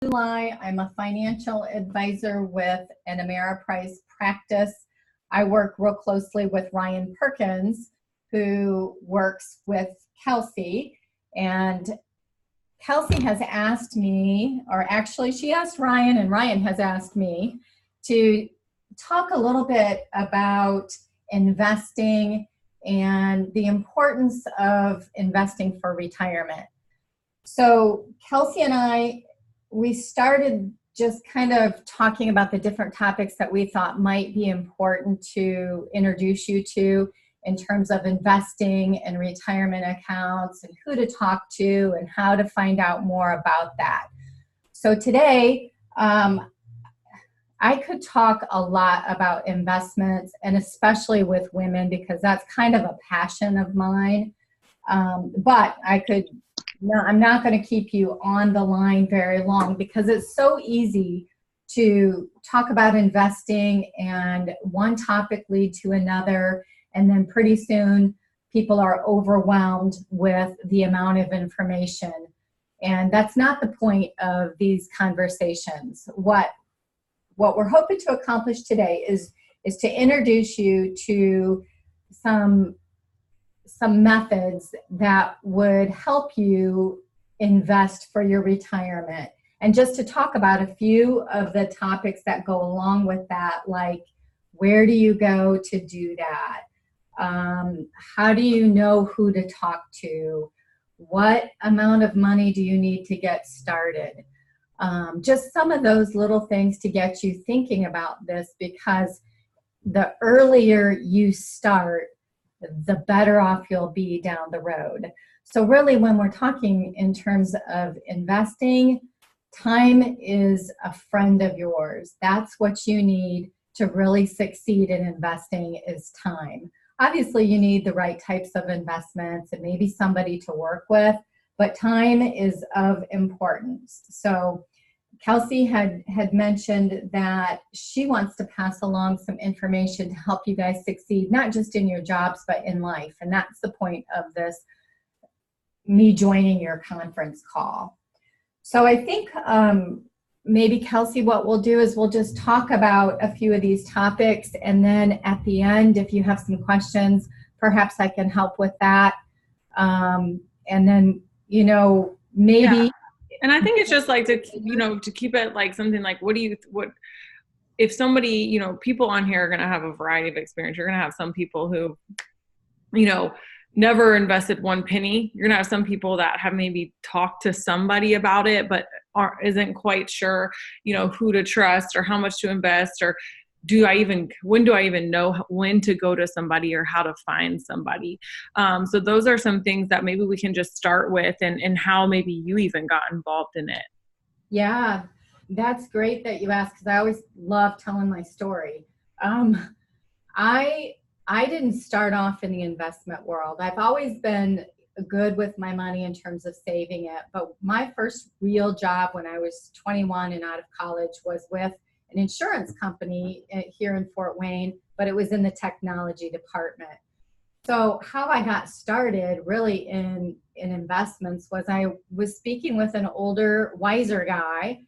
July. I'm a financial advisor with an Ameriprise practice. I work real closely with Ryan Perkins, who works with Kelsey. And Kelsey has asked me, or actually she asked Ryan, and Ryan has asked me to talk a little bit about investing and the importance of investing for retirement. So Kelsey and I, we started just kind of talking about the different topics that we thought might be important to introduce you to in terms of investing and retirement accounts and who to talk to and how to find out more about that. So today, I could talk a lot about investments, and especially with women, because that's kind of a passion of mine. But I'm not going to keep you on the line very long because it's so easy to talk about investing and one topic lead to another, and then pretty soon people are overwhelmed with the amount of information. And that's not the point of these conversations. What we're hoping to accomplish today is to introduce you to some methods that would help you invest for your retirement. And just to talk about a few of the topics that go along with that, like where do you go to do that? How do you know who to talk to? What amount of money do you need to get started? Just some of those little things to get you thinking about this, because the earlier you start, the better off you'll be down the road. So really, when we're talking in terms of investing, time is a friend of yours. That's what you need to really succeed in investing, is time. Obviously, you need the right types of investments and maybe somebody to work with, but time is of importance. So Kelsey had mentioned that she wants to pass along some information to help you guys succeed, not just in your jobs, but in life. And that's the point of this, me joining your conference call. So I think maybe, Kelsey, what we'll do is we'll just talk about a few of these topics. And then at the end, if you have some questions, perhaps I can help with that. And then, maybe... Yeah. And I think it's just like to keep it like something like, what if somebody, people on here are going to have a variety of experience. You're going to have some people who, never invested one penny. You're going to have some people that have maybe talked to somebody about it, but isn't quite sure, who to trust or how much to invest, or when do I even know when to go to somebody or how to find somebody? So those are some things that maybe we can just start with, and how maybe you even got involved in it. Yeah, that's great that you asked, because I always love telling my story. I didn't start off in the investment world. I've always been good with my money in terms of saving it. But my first real job when I was 21 and out of college was with an insurance company here in Fort Wayne, but it was in the technology department. So how I got started really in investments was I was speaking with an older, wiser guy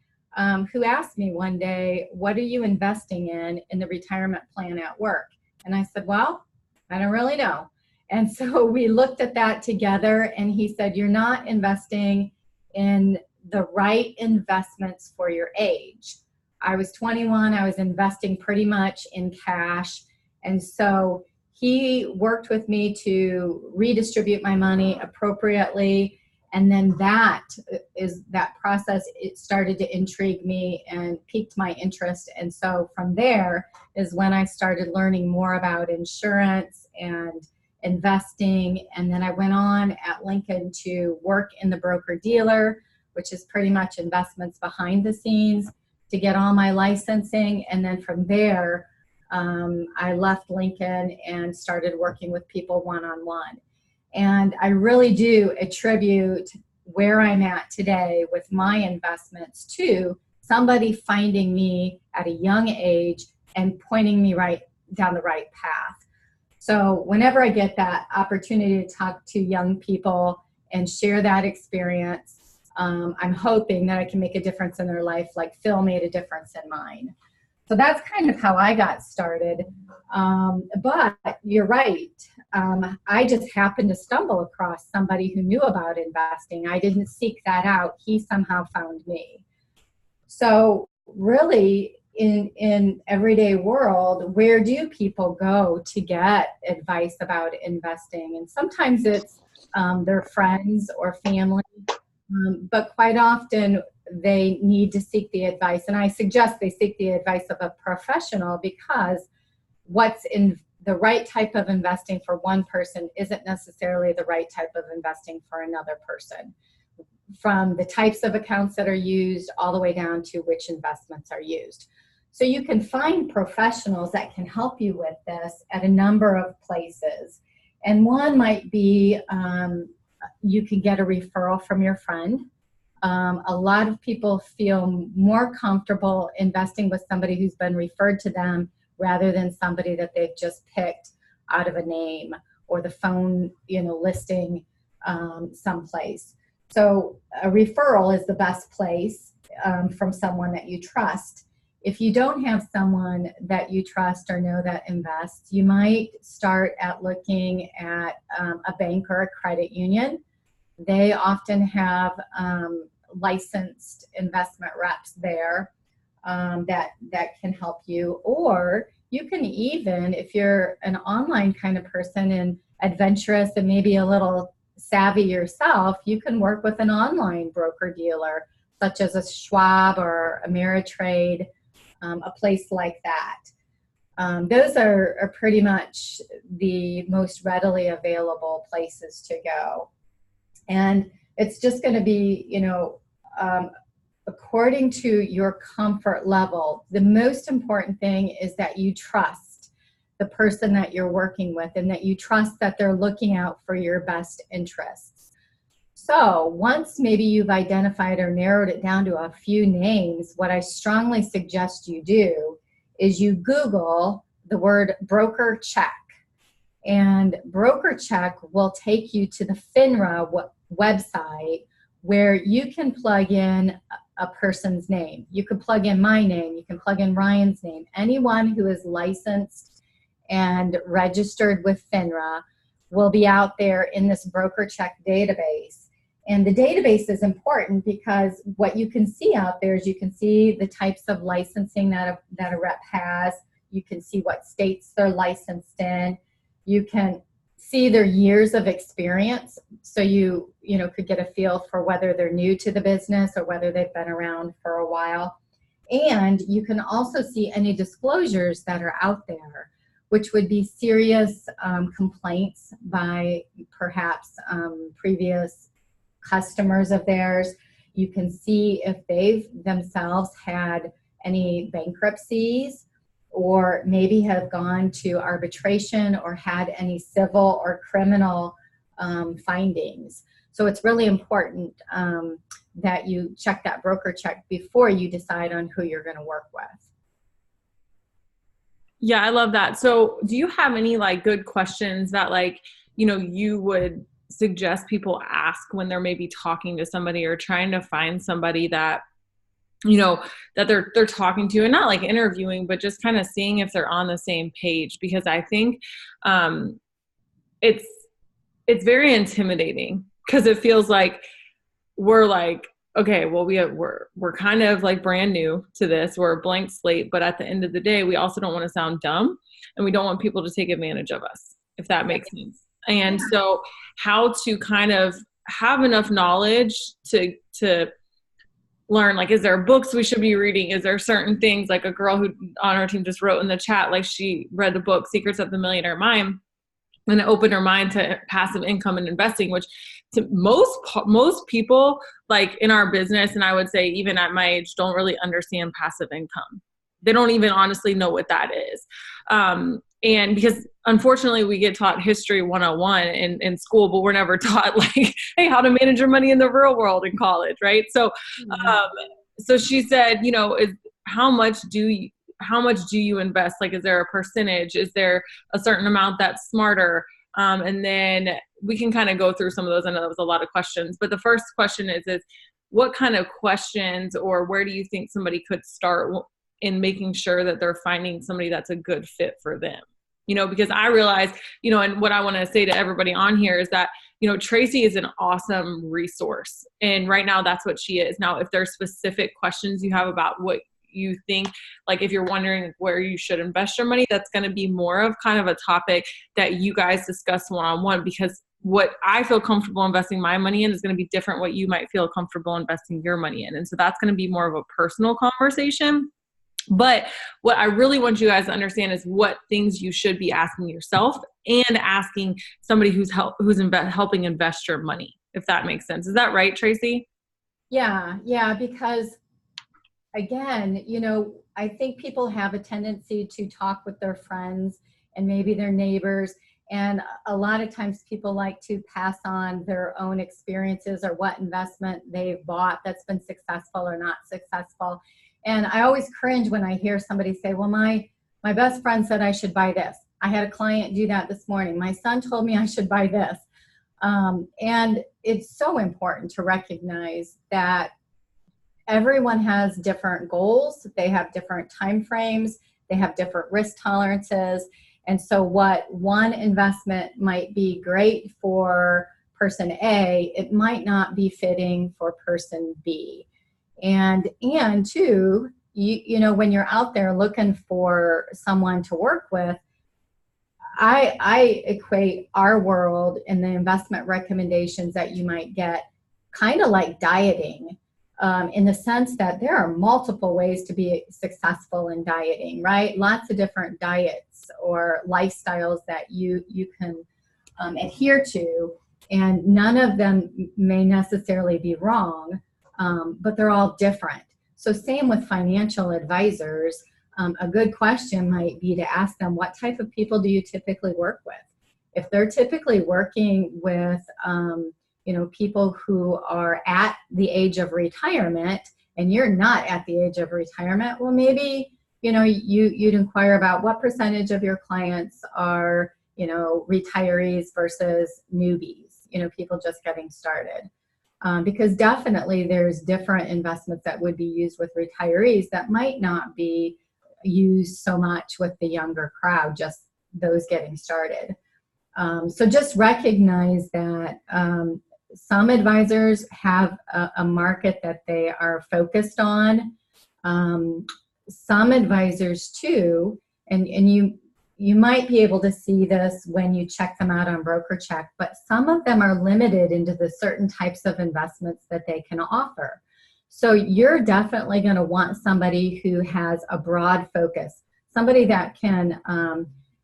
who asked me one day, what are you investing in the retirement plan at work? And I said, well, I don't really know. And so we looked at that together, and he said, you're not investing in the right investments for your age. I was 21. I was investing pretty much in cash. And so he worked with me to redistribute my money appropriately. And then that process, it started to intrigue me and piqued my interest. And so from there is when I started learning more about insurance and investing. And then I went on at Lincoln to work in the broker-dealer, which is pretty much investments behind the scenes, to get all my licensing. And then from there, I left Lincoln and started working with people one-on-one. And I really do attribute where I'm at today with my investments to somebody finding me at a young age and pointing me right down the right path. So whenever I get that opportunity to talk to young people and share that experience, I'm hoping that I can make a difference in their life, like Phil made a difference in mine. So that's kind of how I got started. But you're right. I just happened to stumble across somebody who knew about investing. I didn't seek that out. He somehow found me. So really, in everyday world, where do people go to get advice about investing? And sometimes it's their friends or family, but quite often they need to seek the advice. And I suggest they seek the advice of a professional, because what's in the right type of investing for one person isn't necessarily the right type of investing for another person, from the types of accounts that are used all the way down to which investments are used. So you can find professionals that can help you with this at a number of places. And one might be you can get a referral from your friend. A lot of people feel more comfortable investing with somebody who's been referred to them rather than somebody that they've just picked out of a name or the phone, listing someplace. So a referral is the best place from someone that you trust. If you don't have someone that you trust or know that invests, you might start at looking at a bank or a credit union. They often have licensed investment reps there that can help you. Or you can even, if you're an online kind of person and adventurous and maybe a little savvy yourself, you can work with an online broker dealer, such as a Schwab or Ameritrade, a place like that. Those are pretty much the most readily available places to go. And it's just going to be, according to your comfort level. The most important thing is that you trust the person that you're working with, and that you trust that they're looking out for your best interests. So once maybe you've identified or narrowed it down to a few names, what I strongly suggest you do is you Google the word broker check. And broker check will take you to the FINRA website, where you can plug in a person's name. You can plug in my name, you can plug in Ryan's name. Anyone who is licensed and registered with FINRA will be out there in this broker check database. And the database is important because what you can see out there is you can see the types of licensing that a rep has. You can see what states they're licensed in. You can see their years of experience, so you could get a feel for whether they're new to the business or whether they've been around for a while. And you can also see any disclosures that are out there, which would be serious complaints by perhaps previous customers of theirs. You can see if they've themselves had any bankruptcies, or maybe have gone to arbitration or had any civil or criminal findings. So it's really important that you check that broker check before you decide on who you're going to work with. Yeah, I love that. So do you have any good questions that you would suggest people ask when they're maybe talking to somebody or trying to find somebody that that they're talking to, and not interviewing, but just kind of seeing if they're on the same page? Because I think it's very intimidating, because it feels like we're okay, well, we're kind of brand new to this. We're a blank slate, but at the end of the day, we also don't want to sound dumb, and we don't want people to take advantage of us, if that makes sense. And so how to kind of have enough knowledge to learn, is there books we should be reading? Is there certain things, a girl who on our team just wrote in the chat, she read the book Secrets of the Millionaire Mind, and it opened her mind to passive income and investing, which to most people in our business, and I would say even at my age, don't really understand passive income. They don't even honestly know what that is. And because unfortunately we get taught history 101 in school, but we're never taught hey, how to manage your money in the real world in college. Right. So, so she said, how much do you invest? Is there a percentage? Is there a certain amount that's smarter? And then we can kind of go through some of those. I know that was a lot of questions, but the first question is what kind of questions, or where do you think somebody could start in making sure that they're finding somebody that's a good fit for them? Because I realize, and what I want to say to everybody on here is that, Tracy is an awesome resource. And right now that's what she is. Now, if there's specific questions you have about what you think, like if you're wondering where you should invest your money, that's going to be more of kind of a topic that you guys discuss one-on-one, because what I feel comfortable investing my money in is going to be different what you might feel comfortable investing your money in. And so that's going to be more of a personal conversation. But what I really want you guys to understand is what things you should be asking yourself and asking somebody who's helping invest your money, if that makes sense. Is that right, Tracy? Yeah, because again, I think people have a tendency to talk with their friends and maybe their neighbors. And a lot of times people like to pass on their own experiences or what investment they've bought that's been successful or not successful. And I always cringe when I hear somebody say, well, my best friend said I should buy this. I had a client do that this morning. My son told me I should buy this. And it's so important to recognize that everyone has different goals. They have different time frames. They have different risk tolerances. And so what one investment might be great for person A, it might not be fitting for person B. And two, when you're out there looking for someone to work with, I equate our world and the investment recommendations that you might get kind of like dieting, in the sense that there are multiple ways to be successful in dieting, right? Lots of different diets or lifestyles that you can adhere to, and none of them may necessarily be wrong, but they're all different. So same with financial advisors. A good question might be to ask them, what type of people do you typically work with? If they're typically working with people who are at the age of retirement and you're not at the age of retirement, well, maybe, you'd inquire about what percentage of your clients are, retirees versus newbies, people just getting started. Because definitely there's different investments that would be used with retirees that might not be used so much with the younger crowd, just those getting started. So just recognize that some advisors have a market that they are focused on. Some advisors too, and you might be able to see this when you check them out on BrokerCheck, but some of them are limited into the certain types of investments that they can offer. So you're definitely going to want somebody who has a broad focus, somebody that can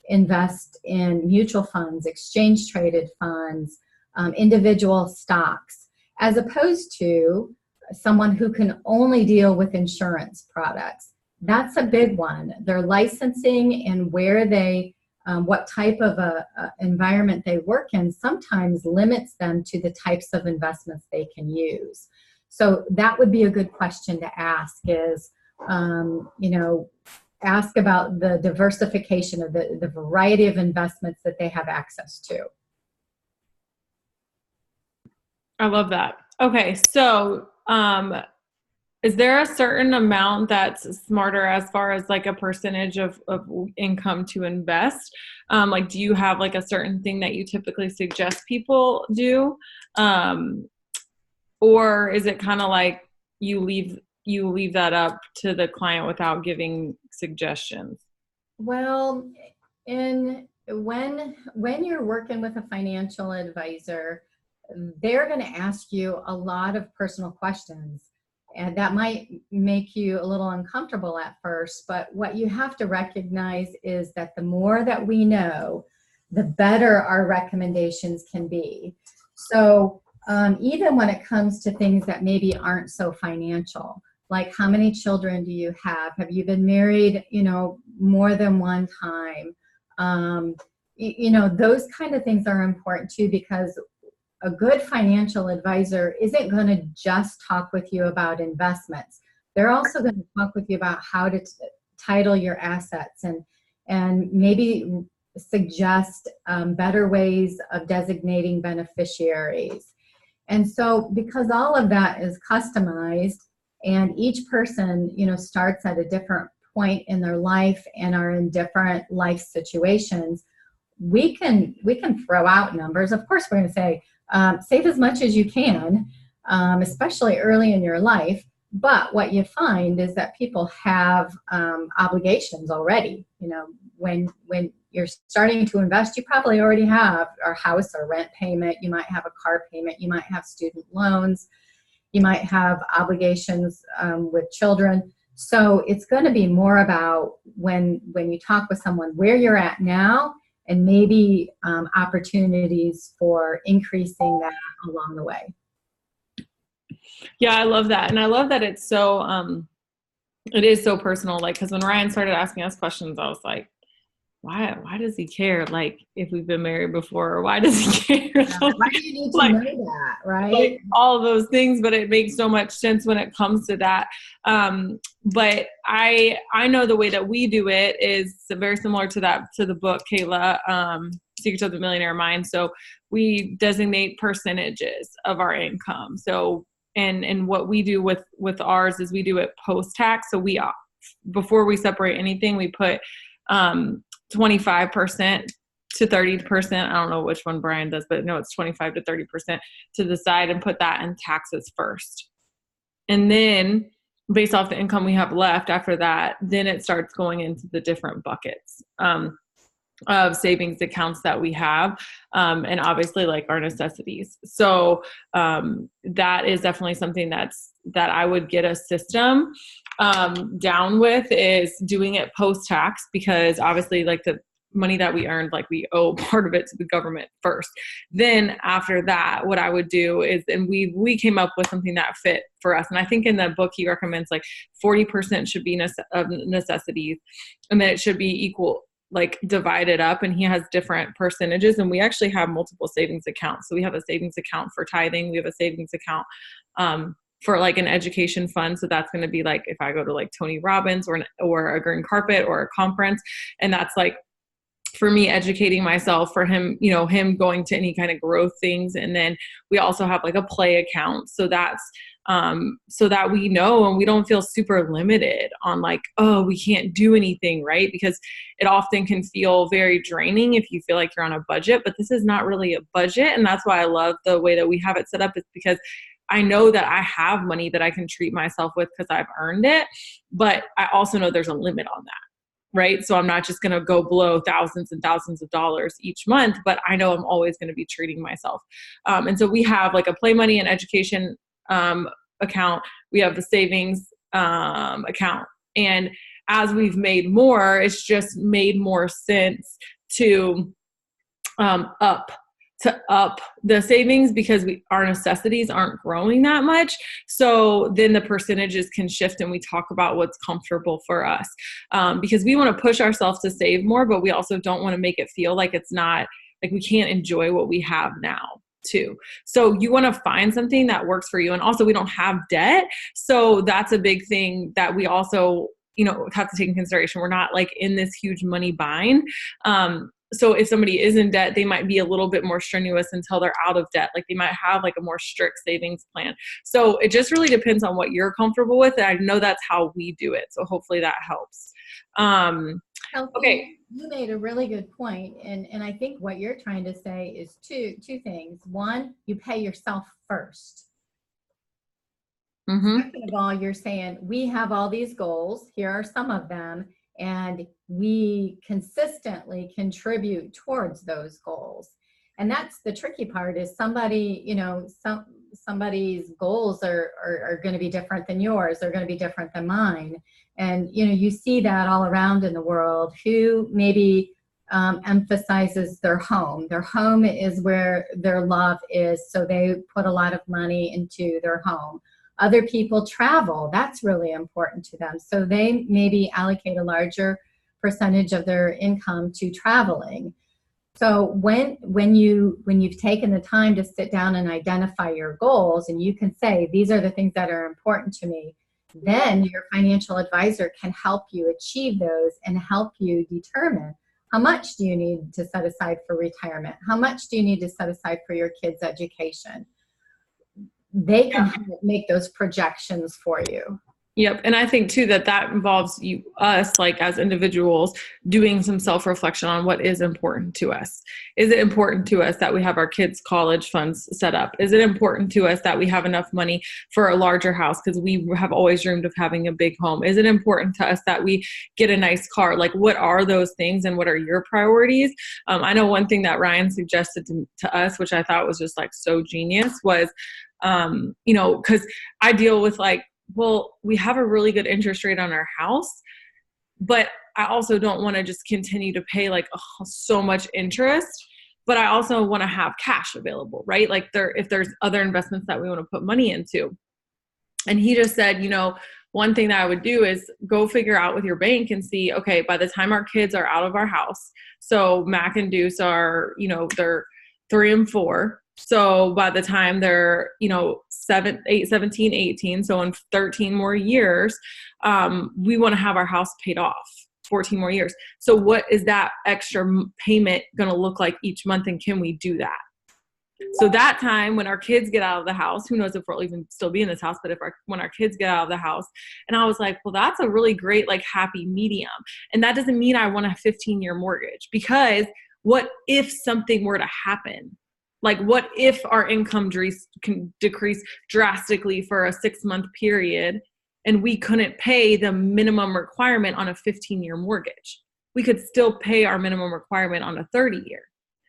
invest in mutual funds, exchange traded funds, individual stocks, as opposed to someone who can only deal with insurance products. That's a big one. Their licensing and where they, what type of a environment they work in sometimes limits them to the types of investments they can use. So that would be a good question to ask is, ask about the diversification of the variety of investments that they have access to. I love that. Okay, so is there a certain amount that's smarter as far as like a percentage of income to invest? Like, do you have like a certain thing that you typically suggest people do? Or is it kind of like you leave that up to the client without giving suggestions? Well, when you're working with a financial advisor, they're going to ask you a lot of personal questions. And that might make you a little uncomfortable at first, but what you have to recognize is that the more that we know, the better our recommendations can be. So even when it comes to things that maybe aren't so financial, like how many children do you have? Have you been married, more than one time? Those kind of things are important too, because a good financial advisor isn't going to just talk with you about investments. They're also going to talk with you about how to title your assets and maybe suggest better ways of designating beneficiaries. And so because all of that is customized and each person, starts at a different point in their life and are in different life situations, we can throw out numbers. Of course, we're going to say save as much as you can, especially early in your life. But what you find is that people have obligations already. When you're starting to invest, you probably already have a house or rent payment. You might have a car payment. You might have student loans. You might have obligations with children. So it's going to be more about when you talk with someone where you're at now, and maybe opportunities for increasing that along the way. Yeah, I love that. And I love that it's so, it is so personal. Like, cause when Ryan started asking us questions, I was like, why does he care? Like, if we've been married before, or why does he care? Yeah, why do you need to know that, right? Like, all of those things, but it makes so much sense when it comes to that. But I know the way that we do it is very similar to the book, Kayla, Secrets of the Millionaire Mind. So we designate percentages of our income. So, and what we do with ours is we do it post-tax. So before we separate anything, we put 25% to 30%. I don't know which one Brian does, but no, it's 25 to 30% to the side, and put that in taxes first. And then based off the income we have left after that, then it starts going into the different buckets of savings accounts that we have. And obviously like our necessities. So that is definitely something that I would get a system down with, is doing it post-tax, because obviously like the money that we earned, like we owe part of it to the government first. Then after that, what I would do is, and we came up with something that fit for us. And I think in the book, he recommends like 40% should be of necessities, and then it should be equal, like divided up, and he has different percentages. And we actually have multiple savings accounts. So we have a savings account for tithing. We have a savings account for like an education fund. So that's going to be like, if I go to like Tony Robbins or a green carpet or a conference, and that's like, for me, educating myself, for him, him going to any kind of growth things. And then we also have like a play account. So that's, so that we know, and we don't feel super limited on like, oh, we can't do anything, right? Because it often can feel very draining if you feel like you're on a budget, but this is not really a budget. And that's why I love the way that we have it set up, is because I know that I have money that I can treat myself with because I've earned it, but I also know there's a limit on that. Right. So I'm not just going to go blow thousands and thousands of dollars each month, but I know I'm always going to be treating myself. And so we have like a play money and education account. We have the savings account. And as we've made more, it's just made more sense to up the savings, because our necessities aren't growing that much. So then the percentages can shift, and we talk about what's comfortable for us, because we want to push ourselves to save more, but we also don't want to make it feel like it's not, like we can't enjoy what we have now too. So you want to find something that works for you. And also we don't have debt. So that's a big thing that we also, have to take in consideration. We're not like in this huge money bind. So if somebody is in debt, they might be a little bit more strenuous until they're out of debt. Like they might have like a more strict savings plan. So it just really depends on what you're comfortable with. And I know that's how we do it. So hopefully that helps. Okay. You made a really good point. And I think what you're trying to say is two things. One, you pay yourself first. Mm-hmm. Second of all, you're saying we have all these goals. Here are some of them. And we consistently contribute towards those goals. And that's the tricky part, is somebody's goals are going to be different than yours. They're going to be different than mine. And, you see that all around in the world, who maybe emphasizes their home. Their home is where their love is. So they put a lot of money into their home. Other people travel. That's really important to them. So they maybe allocate a larger percentage of their income to traveling. So when you've taken the time to sit down and identify your goals, and you can say, these are the things that are important to me, then your financial advisor can help you achieve those and help you determine, how much do you need to set aside for retirement? How much do you need to set aside for your kids' education? they can make those projections for you. Yep. And I think too that involves us, like as individuals, doing some self-reflection on what is important to us. Is it important to us that we have our kids' college funds set up? Is it important to us that we have enough money for a larger house because we have always dreamed of having a big home? Is it important to us that we get a nice car? Like, what are those things and what are your priorities? I know one thing that Ryan suggested to us, which I thought was just like so genius, was, because I deal with like, well, we have a really good interest rate on our house, but I also don't want to just continue to pay like so much interest, but I also want to have cash available, right? Like if there's other investments that we want to put money into. And he just said, one thing that I would do is go figure out with your bank and see, okay, by the time our kids are out of our house, so Mac and Deuce are, they're 3 and 4. So by the time they're, 17, 18, so in 13 more years, we want to have our house paid off, 14 more years. So what is that extra payment going to look like each month? And can we do that? So that time when our kids get out of the house, who knows if we'll even still be in this house, but when our kids get out of the house, and I was like, well, that's a really great, like happy medium. And that doesn't mean I want a 15-year mortgage, because what if something were to happen? Like, what if our income can decrease drastically for a 6-month period and we couldn't pay the minimum requirement on a 15-year mortgage? We could still pay our minimum requirement on a 30-year.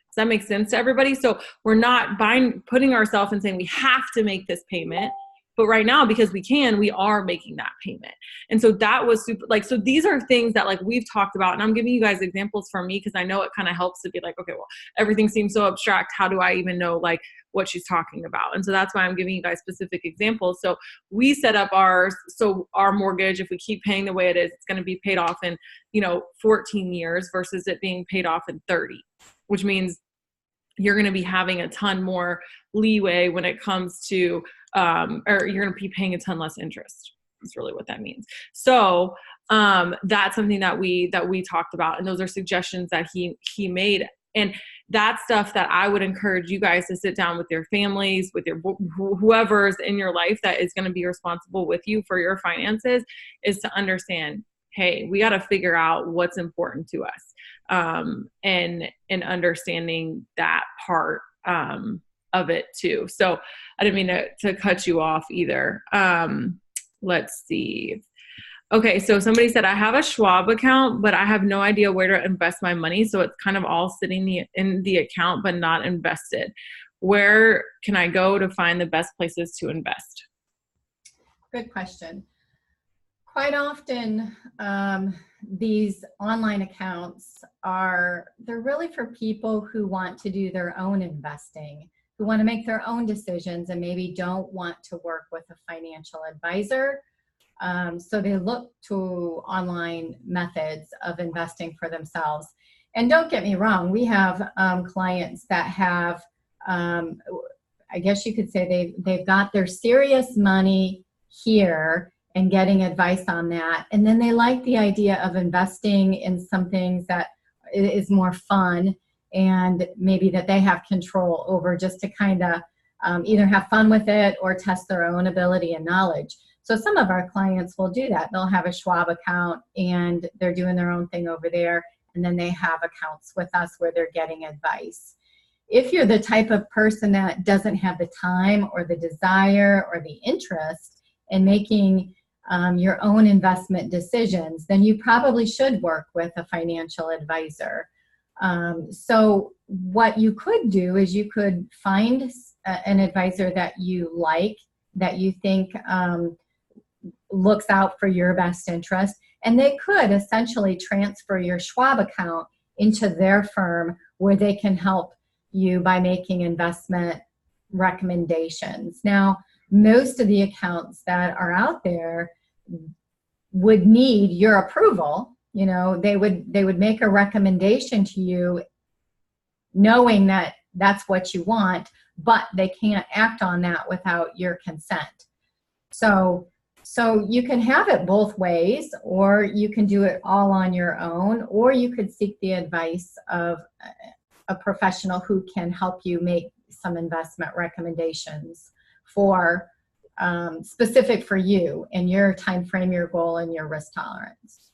Does that make sense to everybody? So we're not putting ourselves and saying we have to make this payment. But right now, because we are making that payment. And so that was super, so these are things that like we've talked about, and I'm giving you guys examples from me because I know it kind of helps to be like, okay, well, everything seems so abstract. How do I even know like what she's talking about? And so that's why I'm giving you guys specific examples. So we set up our mortgage, if we keep paying the way it is, it's going to be paid off in, 14 years versus it being paid off in 30, which means you're going to be having a ton more leeway when it comes to, or you're going to be paying a ton less interest. That's really what that means. So that's something that we talked about, and those are suggestions that he made. And that's stuff that I would encourage you guys to sit down with your families, with your whoever's in your life that is going to be responsible with you for your finances, is to understand, hey, we got to figure out what's important to us, and understanding that part of it too. So I didn't mean to cut you off either. Let's see. Okay, so somebody said, I have a Schwab account, but I have no idea where to invest my money. So it's kind of all sitting in the account, but not invested. Where can I go to find the best places to invest? Good question. Quite often, these online accounts they're really for people who want to do their own investing, who want to make their own decisions and maybe don't want to work with a financial advisor. So they look to online methods of investing for themselves. And don't get me wrong, we have clients that have, I guess you could say they've got their serious money here and getting advice on that. And then they like the idea of investing in some things that is more fun and maybe that they have control over, just to kind of either have fun with it or test their own ability and knowledge. So some of our clients will do that. They'll have a Schwab account and they're doing their own thing over there. And then they have accounts with us where they're getting advice. If you're the type of person that doesn't have the time or the desire or the interest in making your own investment decisions, then you probably should work with a financial advisor. So what you could do is you could find an advisor that you like, that you think looks out for your best interest, and they could essentially transfer your Schwab account into their firm where they can help you by making investment recommendations. Now, most of the accounts that are out there would need your approval. You know, they would make a recommendation to you knowing that that's what you want, but they can't act on that without your consent. So you can have it both ways, or you can do it all on your own, or you could seek the advice of a professional who can help you make some investment recommendations for specific for you and your time frame, your goal, and your risk tolerance.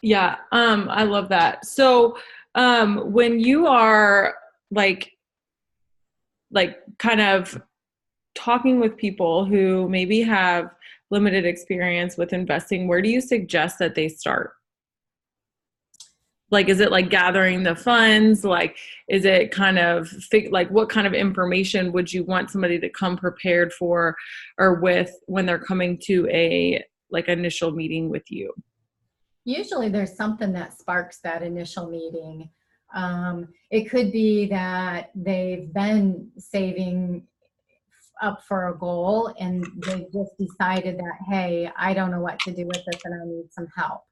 Yeah, I love that. So when you are like kind of talking with people who maybe have limited experience with investing, where do you suggest that they start? Like, is it like gathering the funds? Like, is it kind of like what kind of information would you want somebody to come prepared for or with when they're coming to a like initial meeting with you? Usually there's something that sparks that initial meeting. It could be that they've been saving up for a goal and they just decided that, hey, I don't know what to do with this and I need some help.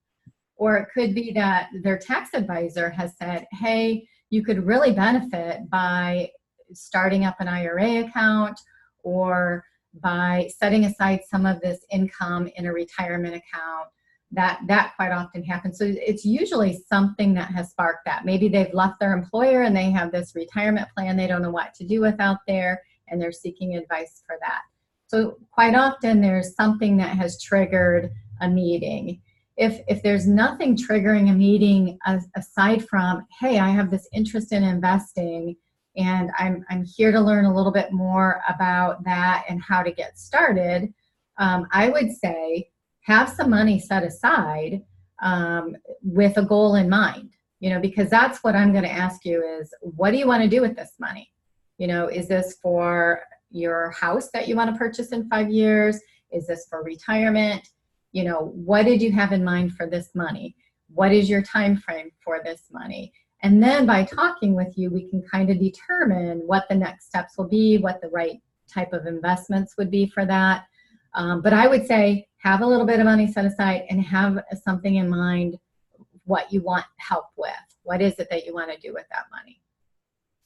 Or it could be that their tax advisor has said, hey, you could really benefit by starting up an IRA account or by setting aside some of this income in a retirement account. That quite often happens. So it's usually something that has sparked that. Maybe they've left their employer and they have this retirement plan they don't know what to do with out there, and they're seeking advice for that. So quite often there's something that has triggered a meeting. If there's nothing triggering a meeting aside from, hey, I have this interest in investing and I'm here to learn a little bit more about that and how to get started, I would say have some money set aside with a goal in mind, because that's what I'm going to ask you is, what do you want to do with this money? Is this for your house that you want to purchase in 5 years? Is this for retirement? What did you have in mind for this money? What is your time frame for this money? And then by talking with you, we can kind of determine what the next steps will be, what the right type of investments would be for that. But I would say have a little bit of money set aside and have something in mind what you want help with. What is it that you want to do with that money?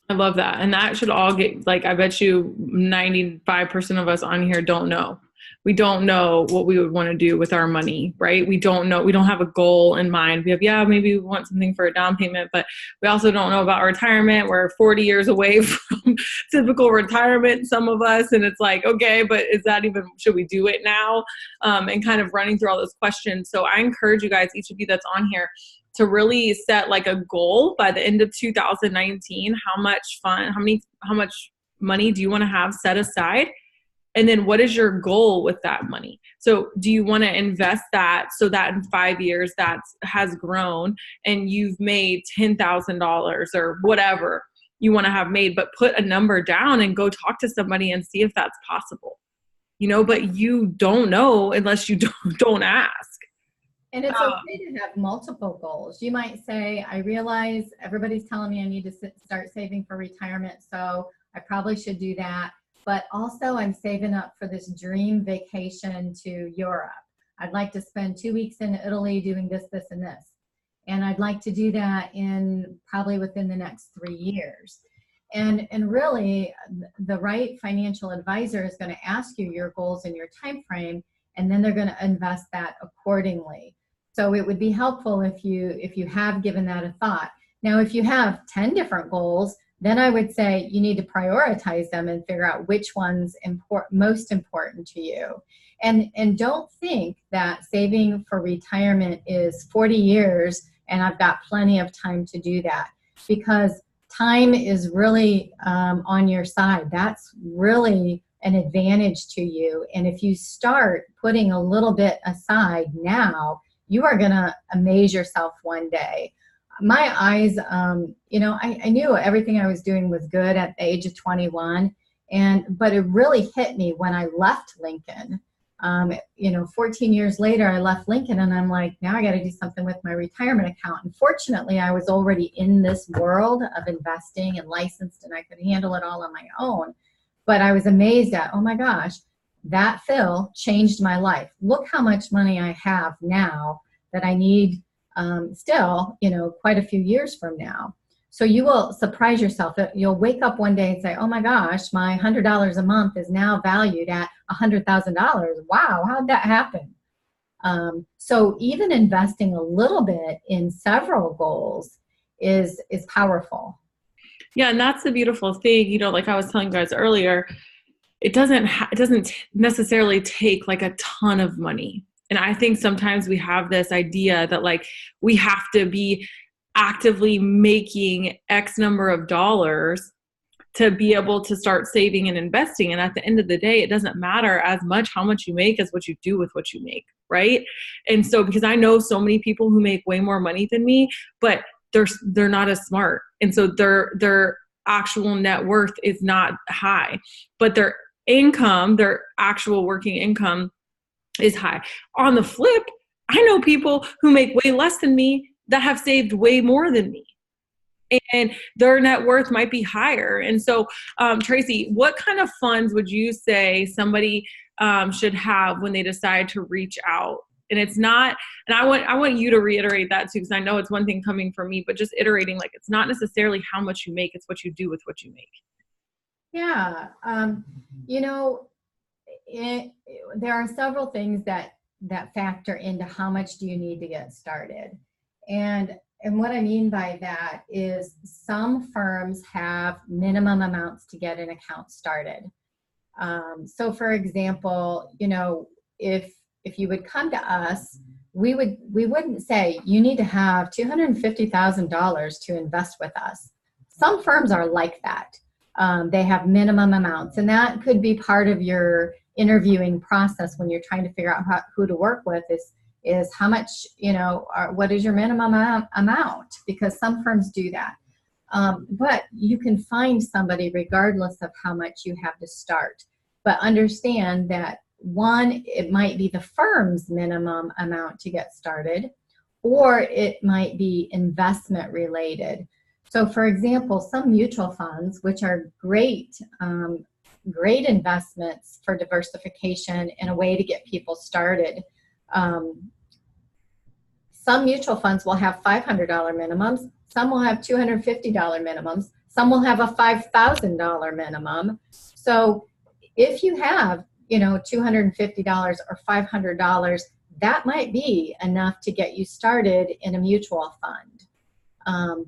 I love that. And that should all get, like, I bet you 95% of us on here don't know. We don't know what we would want to do with our money, right? We don't know. We don't have a goal in mind. We have, maybe we want something for a down payment, but we also don't know about retirement. We're 40 years away from typical retirement, some of us. And it's like, okay, but is that even, should we do it now? And kind of running through all those questions. So I encourage you guys, each of you that's on here, to really set like a goal by the end of 2019. How much money do you want to have set aside? And then what is your goal with that money? So do you want to invest that so that in 5 years that has grown and you've made $10,000 or whatever you want to have made, but put a number down and go talk to somebody and see if that's possible, but you don't know unless you don't ask. And it's okay to have multiple goals. You might say, I realize everybody's telling me I need to start saving for retirement, so I probably should do that. But also I'm saving up for this dream vacation to Europe. I'd like to spend 2 weeks in Italy doing this, this, and this. And I'd like to do that in probably within the next 3 years. And really, the right financial advisor is going to ask you your goals and your time frame, and then they're going to invest that accordingly. So it would be helpful if you have given that a thought. Now, if you have 10 different goals, then I would say you need to prioritize them and figure out which one's most important to you. And don't think that saving for retirement is 40 years and I've got plenty of time to do that, because time is really on your side. That's really an advantage to you. And if you start putting a little bit aside now, you are going to amaze yourself one day. My eyes, I knew everything I was doing was good at the age of 21, but it really hit me when I left Lincoln. 14 years later, I left Lincoln and I'm like, now I got to do something with my retirement account. And fortunately, I was already in this world of investing and licensed, and I could handle it all on my own. But I was amazed at, oh my gosh, that Phil changed my life. Look how much money I have now that I need still, quite a few years from now. So you will surprise yourself. You'll wake up one day and say, oh my gosh, my $100 a month is now valued at $100,000. Wow, how'd that happen? So even investing a little bit in several goals is powerful. Yeah, and that's the beautiful thing, like I was telling you guys earlier, it doesn't necessarily take like a ton of money. And I think sometimes we have this idea that like we have to be actively making X number of dollars to be able to start saving and investing. And at the end of the day, it doesn't matter as much how much you make as what you do with what you make, right? And so, because I know so many people who make way more money than me, but they're not as smart. And so their actual net worth is not high, but their income, their actual working income is high. On the flip, I know people who make way less than me that have saved way more than me, and their net worth might be higher. And so, Tracy, what kind of funds would you say somebody should have when they decide to reach out? And it's not, and I want you to reiterate that too, because I know it's one thing coming from me, but just iterating, like, it's not necessarily how much you make, it's what you do with what you make. Yeah. You know, there are several things that factor into how much do you need to get started. And what I mean by that is some firms have minimum amounts to get an account started. So for example, you know, if you would come to us, we wouldn't say you need to have $250,000 to invest with us. Some firms are like that. They have minimum amounts, and that could be part of your interviewing process when you're trying to figure out who to work with is how much, you know, what is your minimum amount, because some firms do that. But you can find somebody regardless of how much you have to start. But understand that one, it might be the firm's minimum amount to get started, or it might be investment related. So for example, some mutual funds, which are great investments for diversification and a way to get people started. Some mutual funds will have $500 minimums. Some will have $250 minimums. Some will have a $5,000 minimum. So if you have, you know, $250 or $500, that might be enough to get you started in a mutual fund.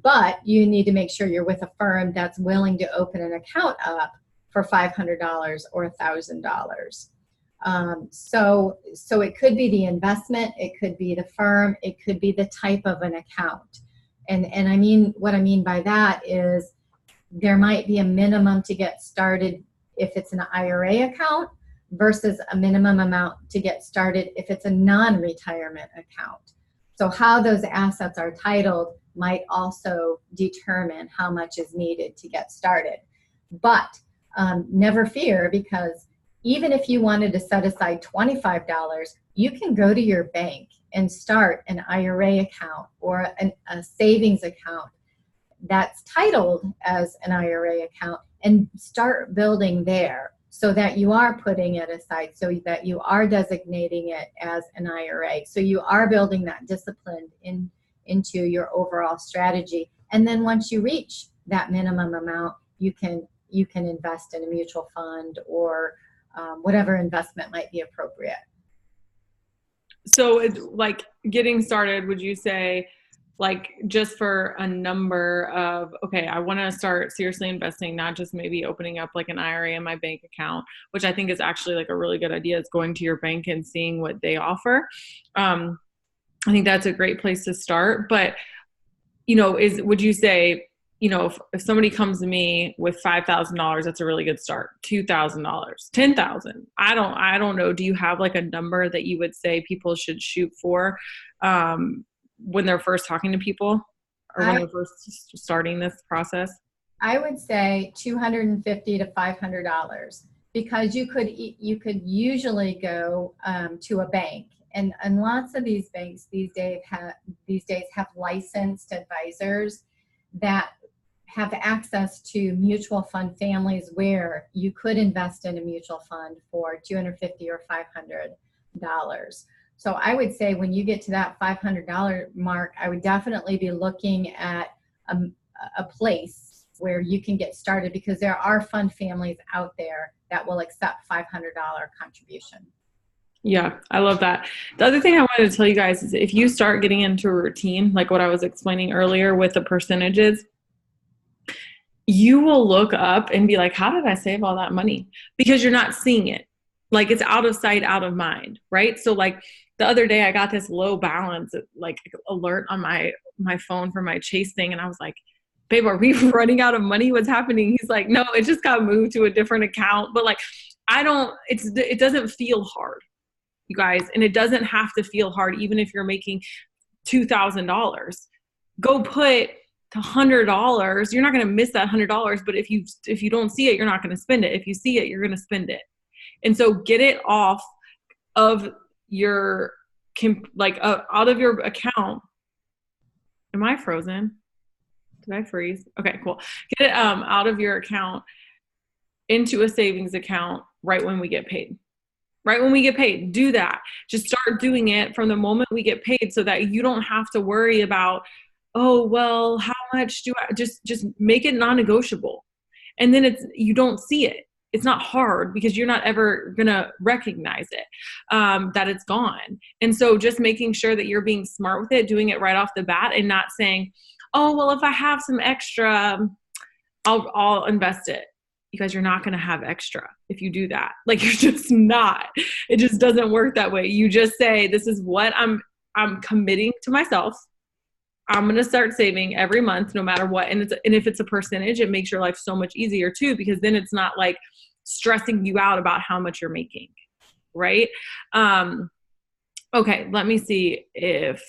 But you need to make sure you're with a firm that's willing to open an account up for $500 or $1,000. So it could be the investment, it could be the firm, it could be the type of an account. And I mean, what I mean by that is there might be a minimum to get started if it's an IRA account versus a minimum amount to get started if it's a non-retirement account. So how those assets are titled might also determine how much is needed to get started. But never fear, because even if you wanted to set aside $25, you can go to your bank and start an IRA account or a savings account that's titled as an IRA account and start building there so that you are putting it aside, so that you are designating it as an IRA. So you are building that discipline into your overall strategy. And then once you reach that minimum amount, you can invest in a mutual fund or whatever investment might be appropriate. So it's like getting started, would you say, like, just for a number of, okay, I want to start seriously investing, not just maybe opening up like an IRA in my bank account, which I think is actually like a really good idea, is going to your bank and seeing what they offer. I think that's a great place to start. But, you know, would you say, you know, if somebody comes to me with $5,000, that's a really good start. $2,000, $10,000. I don't know. Do you have like a number that you would say people should shoot for when they're first talking to people, or when they're first starting this process? I would say $250 to $500, because you could usually go to a bank, and lots of these banks these days have licensed advisors that have access to mutual fund families where you could invest in a mutual fund for $250 or $500. So I would say when you get to that $500 mark, I would definitely be looking at a place where you can get started, because there are fund families out there that will accept $500 contribution. Yeah, I love that. The other thing I wanted to tell you guys is if you start getting into a routine, like what I was explaining earlier with the percentages, you will look up and be like, how did I save all that money? Because you're not seeing it. Like it's out of sight, out of mind, right? So like the other day I got this low balance like alert on my phone for my Chase thing. And I was like, babe, are we running out of money? What's happening? He's like, no, it just got moved to a different account. But like, it doesn't feel hard, you guys. And it doesn't have to feel hard, even if you're making $2,000. Go put $100. You're not going to miss that $100. But if you don't see it, you're not going to spend it. If you see it, you're going to spend it. And so get it off of your, out of your account. Am I frozen? Did I freeze? Okay, cool. Get it out of your account into a savings account right when we get paid. Right when we get paid, do that. Just start doing it from the moment we get paid so that you don't have to worry about, oh, well, how much do I just make it non-negotiable. And then you don't see it. It's not hard because you're not ever going to recognize it, that it's gone. And so just making sure that you're being smart with it, doing it right off the bat and not saying, oh, well, if I have some extra, I'll invest it. You guys, you're not going to have extra if you do that. Like you're just not. It just doesn't work that way. You just say, this is what I'm committing to myself. I'm going to start saving every month, no matter what. And if it's a percentage, it makes your life so much easier too, because then it's not like stressing you out about how much you're making. Right. Okay. Let me see if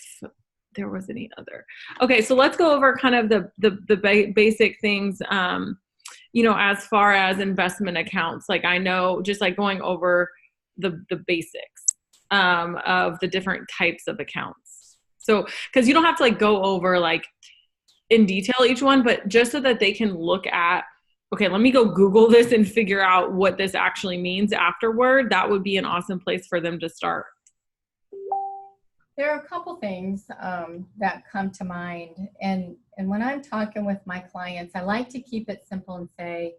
there was any other. Okay. So let's go over kind of the basic things, as far as investment accounts. Like I know just like going over the basics, of the different types of accounts. So, cause you don't have to like go over like in detail each one, but just so that they can look at, okay, let me go Google this and figure out what this actually means afterward. That would be an awesome place for them to start. There are a couple things that come to mind. And when I'm talking with my clients, I like to keep it simple and say,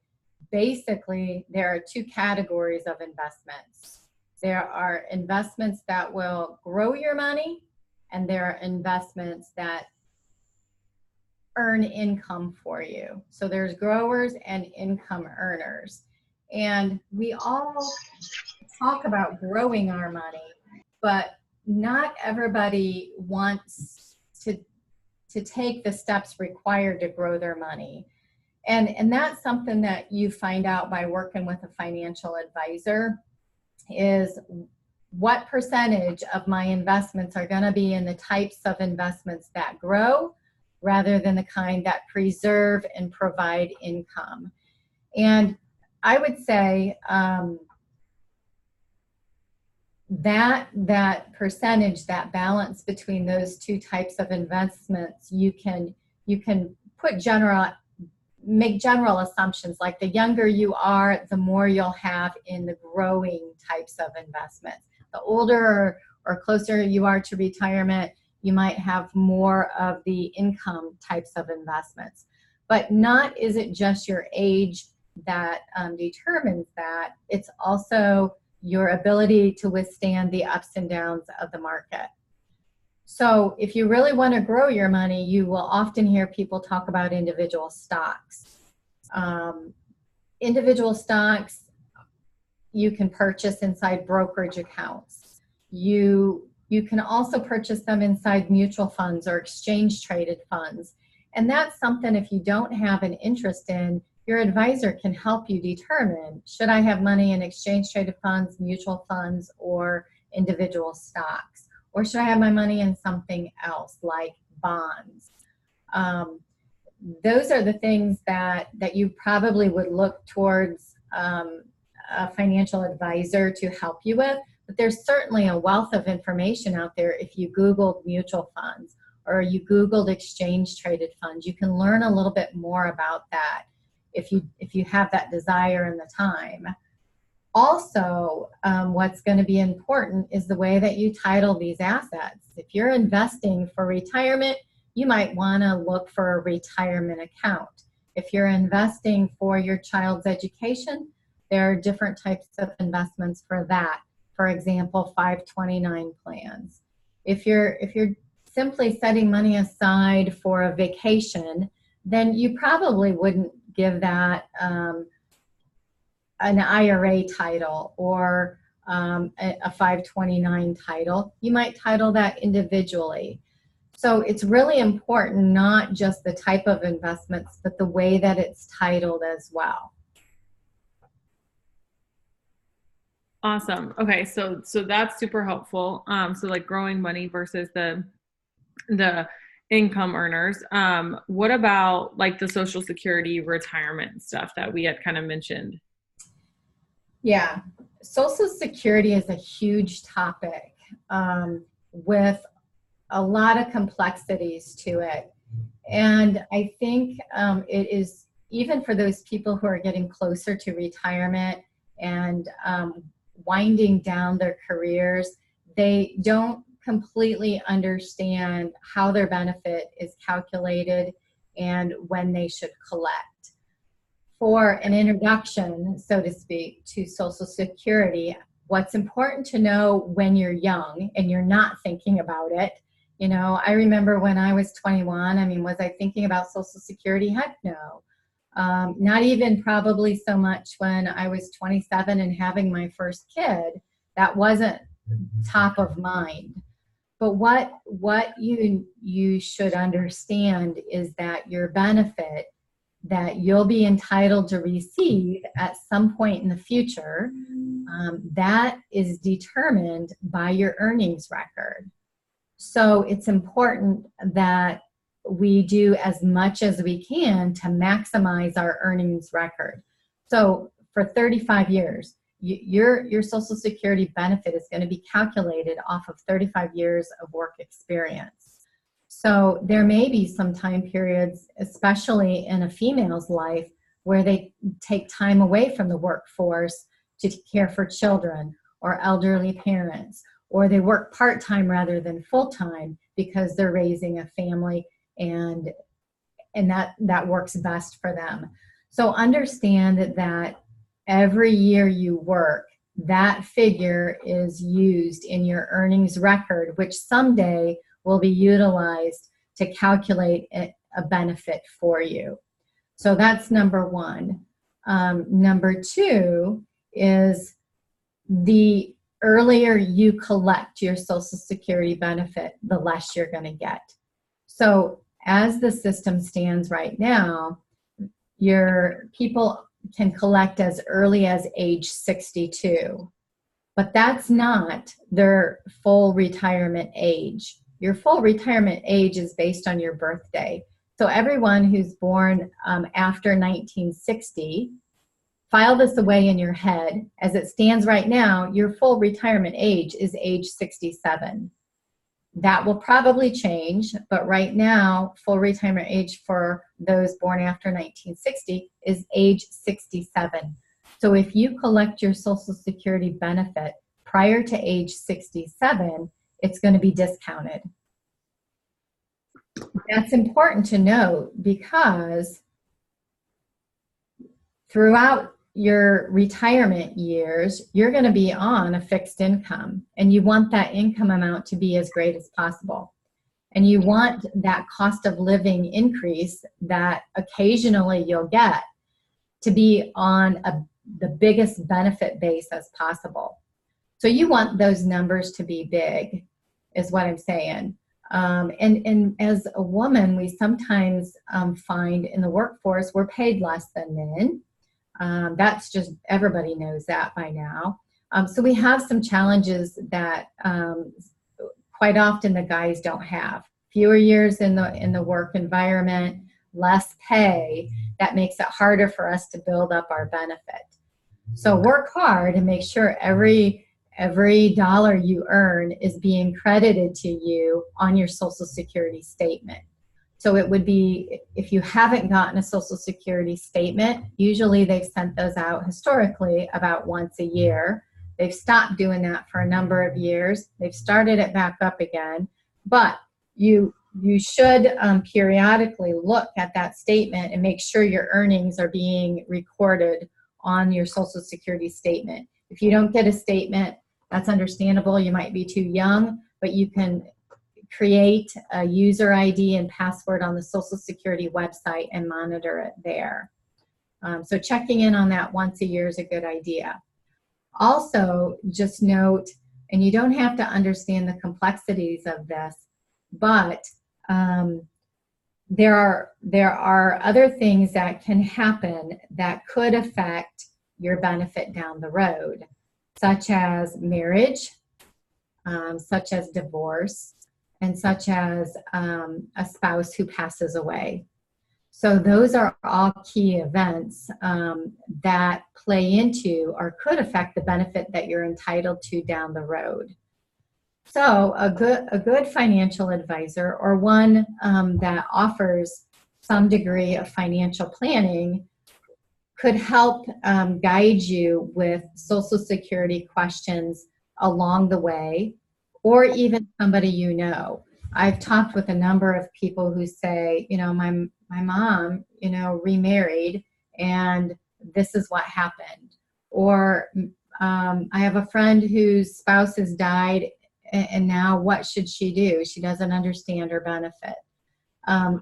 basically, there are two categories of investments. There are investments that will grow your money, and there are investments that earn income for you. So there's growers and income earners. And we all talk about growing our money, but not everybody wants to take the steps required to grow their money. And that's something that you find out by working with a financial advisor, is what percentage of my investments are going to be in the types of investments that grow rather than the kind that preserve and provide income. And I would say that percentage, that balance between those two types of investments, you can make general assumptions, like the younger you are, the more you'll have in the growing types of investments. The older or closer you are to retirement, you might have more of the income types of investments. But not is it just your age that determines that, it's also your ability to withstand the ups and downs of the market. So if you really want to grow your money, you will often hear people talk about individual stocks. Individual stocks you can purchase inside brokerage accounts. You can also purchase them inside mutual funds or exchange traded funds. And that's something, if you don't have an interest in, your advisor can help you determine, should I have money in exchange traded funds, mutual funds, or individual stocks? Or should I have my money in something else like bonds? Those are the things that you probably would look towards a financial advisor to help you with. But there's certainly a wealth of information out there. If you Googled mutual funds or you Googled exchange traded funds, you can learn a little bit more about that if you have that desire and the time. Also, what's going to be important is the way that you title these assets. If you're investing for retirement, you might want to look for a retirement account. If you're investing for your child's education, there are different types of investments for that. For example, 529 plans. If you're simply setting money aside for a vacation, then you probably wouldn't give that an IRA title or a 529 title. You might title that individually. So it's really important, not just the type of investments, but the way that it's titled as well. Awesome. Okay, so that's super helpful. So like growing money versus the income earners. What about like the Social Security retirement stuff that we had kind of mentioned? Yeah, Social Security is a huge topic with a lot of complexities to it. And I think it is, even for those people who are getting closer to retirement and winding down their careers, they don't completely understand how their benefit is calculated and when they should collect. For an introduction, so to speak, to Social Security, what's important to know when you're young and you're not thinking about it. You know, I remember when I was 21, I mean, was I thinking about Social Security? Heck no. Not even probably so much when I was 27 and having my first kid. That wasn't top of mind. But what you should understand is that your benefit that you'll be entitled to receive at some point in the future, that is determined by your earnings record. So it's important that we do as much as we can to maximize our earnings record. So for 35 years, your Social Security benefit is going to be calculated off of 35 years of work experience. So there may be some time periods, especially in a female's life, where they take time away from the workforce to care for children or elderly parents, or they work part-time rather than full-time because they're raising a family and that works best for them. So understand that every year you work, that figure is used in your earnings record, which someday will be utilized to calculate a benefit for you. So that's number one. Number two is the earlier you collect your Social Security benefit, the less you're going to get. So as the system stands right now, your people can collect as early as age 62, but that's not their full retirement age. Your full retirement age is based on your birthday. So everyone who's born after 1960, file this away in your head. As it stands right now, your full retirement age is age 67. That will probably change, but right now, full retirement age for those born after 1960 is age 67. So if you collect your Social Security benefit prior to age 67, it's going to be discounted. That's important to note because throughout your retirement years, you're going to be on a fixed income, and you want that income amount to be as great as possible. And you want that cost of living increase that occasionally you'll get to be on the biggest benefit base as possible. So you want those numbers to be big, is what I'm saying. And as a woman, we sometimes find in the workforce we're paid less than men. That's just, everybody knows that by now. So we have some challenges that quite often the guys don't have. Fewer years in the work environment, less pay, that makes it harder for us to build up our benefit. So work hard and make sure every dollar you earn is being credited to you on your Social Security statement. So it would be, if you haven't gotten a Social Security statement, usually they've sent those out historically about once a year. They've stopped doing that for a number of years. They've started it back up again. But you should periodically look at that statement and make sure your earnings are being recorded on your Social Security statement. If you don't get a statement, that's understandable. You might be too young, but you can create a user ID and password on the Social Security website and monitor it there. So checking in on that once a year is a good idea. Also, just note, and you don't have to understand the complexities of this, but there are other things that can happen that could affect your benefit down the road, such as marriage, such as divorce, and such as a spouse who passes away. So those are all key events that play into or could affect the benefit that you're entitled to down the road. So a good financial advisor, or one that offers some degree of financial planning, could help guide you with Social Security questions along the way, or even somebody you know. I've talked with a number of people who say, my mom, remarried, and this is what happened. Or I have a friend whose spouse has died, and now what should she do? She doesn't understand her benefit.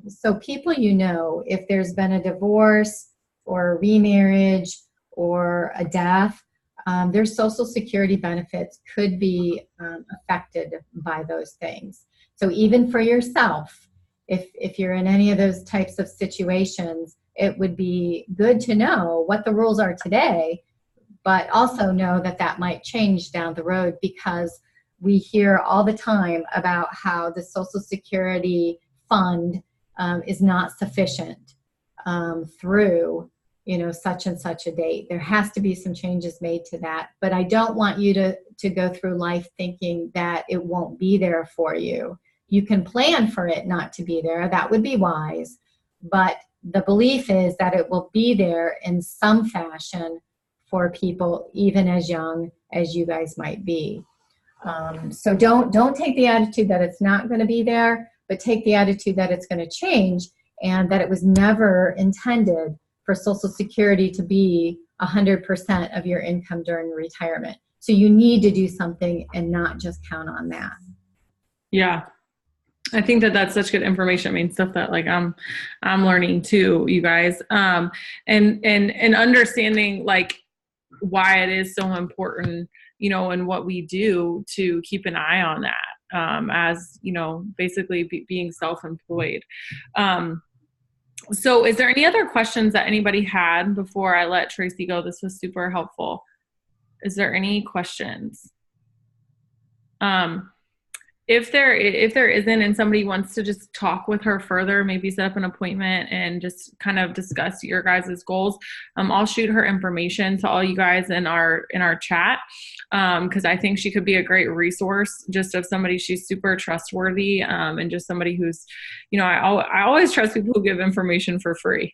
So people, if there's been a divorce or a remarriage or a death, their Social Security benefits could be affected by those things. So even for yourself, if you're in any of those types of situations, it would be good to know what the rules are today, but also know that that might change down the road, because we hear all the time about how the Social Security fund is not sufficient through such and such a date. There has to be some changes made to that. But I don't want you to go through life thinking that it won't be there for you. You can plan for it not to be there. That would be wise. But the belief is that it will be there in some fashion for people even as young as you guys might be. So don't take the attitude that it's not going to be there, but take the attitude that it's going to change, and that it was never intended for Social Security to be 100% of your income during retirement. So you need to do something and not just count on that. Yeah. I think that that's such good information. I mean, stuff that like I'm learning too, you guys. And understanding like why it is so important, and what we do to keep an eye on that, as, basically being self-employed. So is there any other questions that anybody had before I let Tracy go? This was super helpful. Is there any questions? If there isn't, and somebody wants to just talk with her further, maybe set up an appointment and just kind of discuss your guys' goals, I'll shoot her information to all you guys in our chat, because I think she could be a great resource, just of somebody, she's super trustworthy, and just somebody who's, I always trust people who give information for free.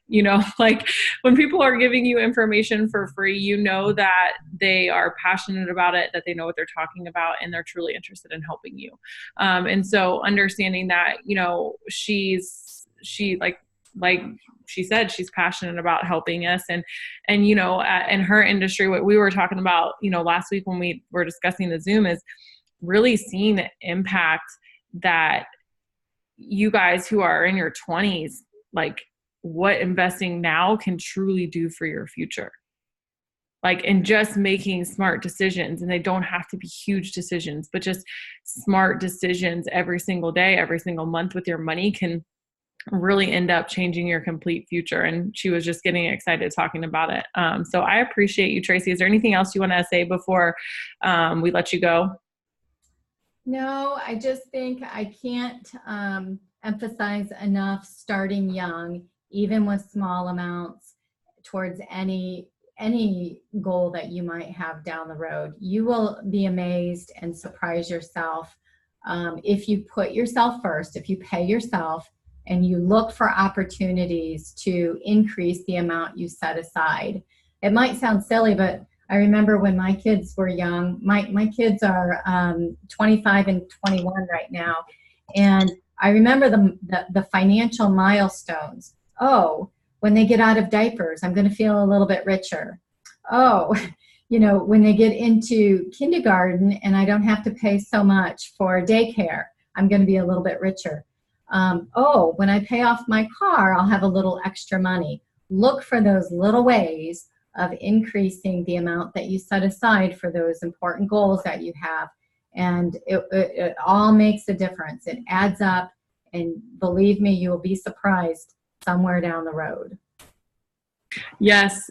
Like when people are giving you information for free, that they are passionate about it, that they know what they're talking about, and they're truly interested in helping you. And so understanding that, she like she said, she's passionate about helping us, and in her industry, what we were talking about, last week when we were discussing the Zoom, is really seeing the impact that you guys who are in your 20s, like what investing now can truly do for your future. And just making smart decisions, and they don't have to be huge decisions, but just smart decisions every single day, every single month with your money can really end up changing your complete future. And she was just getting excited talking about it. So I appreciate you, Tracy. Is there anything else you want to say before we let you go? No, I just think I can't emphasize enough starting young, even with small amounts, towards any goal that you might have down the road. You will be amazed and surprise yourself if you put yourself first, if you pay yourself, and you look for opportunities to increase the amount you set aside. It might sound silly, but I remember when my kids were young, my kids are 25 and 21 right now, and I remember the financial milestones. Oh, when they get out of diapers, I'm going to feel a little bit richer. Oh, when they get into kindergarten and I don't have to pay so much for daycare, I'm going to be a little bit richer. Oh, when I pay off my car, I'll have a little extra money. look for those little ways of increasing the amount that you set aside for those important goals that you have. And it all makes a difference. It adds up, and believe me, you will be surprised somewhere down the road. Yes,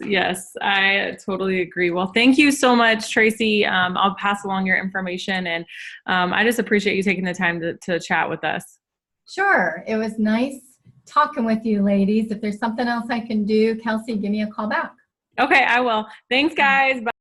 I totally agree. Well, thank you so much, Tracy. I'll pass along your information, and I just appreciate you taking the time to chat with us. Sure. It was nice talking with you, ladies. If there's something else I can do, Kelsey, give me a call back. Okay, I will. Thanks, guys. Bye.